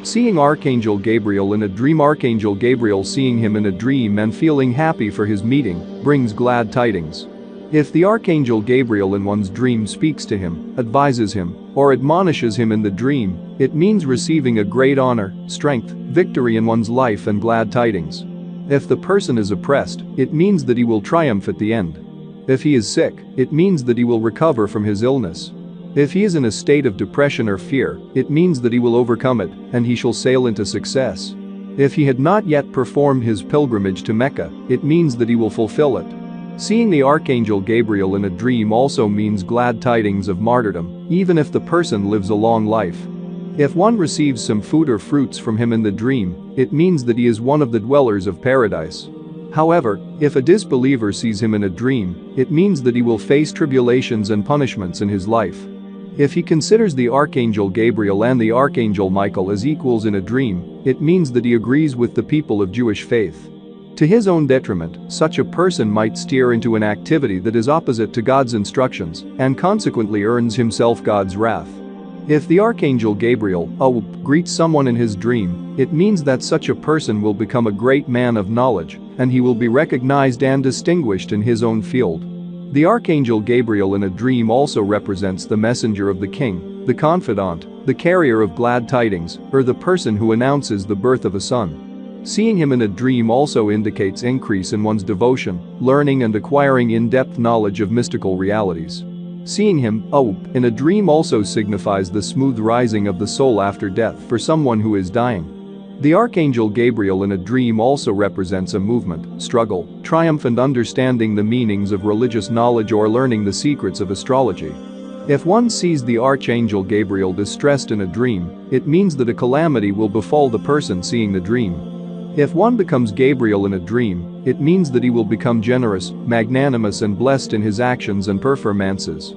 Seeing Archangel Gabriel in a dream. Archangel Gabriel seeing him in a dream and feeling happy for his meeting brings glad tidings. If the Archangel Gabriel in one's dream speaks to him, advises him, or admonishes him in the dream, it means receiving a great honor, strength, victory in one's life and glad tidings. If the person is oppressed, it means that he will triumph at the end. If he is sick, it means that he will recover from his illness. If he is in a state of depression or fear, it means that he will overcome it, and he shall sail into success. If he had not yet performed his pilgrimage to Mecca, it means that he will fulfill it. Seeing the Archangel Gabriel in a dream also means glad tidings of martyrdom, even if the person lives a long life. If one receives some food or fruits from him in the dream, it means that he is one of the dwellers of paradise. However, if a disbeliever sees him in a dream, it means that he will face tribulations and punishments in his life. If he considers the Archangel Gabriel and the Archangel Michael as equals in a dream, it means that he agrees with the people of Jewish faith. To his own detriment, such a person might steer into an activity that is opposite to God's instructions and consequently earns himself God's wrath. If the Archangel Gabriel greets someone in his dream, it means that such a person will become a great man of knowledge and he will be recognized and distinguished in his own field. The Archangel Gabriel in a dream also represents the messenger of the king, the confidant, the carrier of glad tidings, or the person who announces the birth of a son. Seeing him in a dream also indicates increase in one's devotion, learning and acquiring in-depth knowledge of mystical realities. Seeing him in a dream also signifies the smooth rising of the soul after death for someone who is dying. The Archangel Gabriel in a dream also represents a movement, struggle, triumph and understanding the meanings of religious knowledge or learning the secrets of astrology. If one sees the Archangel Gabriel distressed in a dream, it means that a calamity will befall the person seeing the dream. If one becomes Gabriel in a dream, it means that he will become generous, magnanimous and blessed in his actions and performances.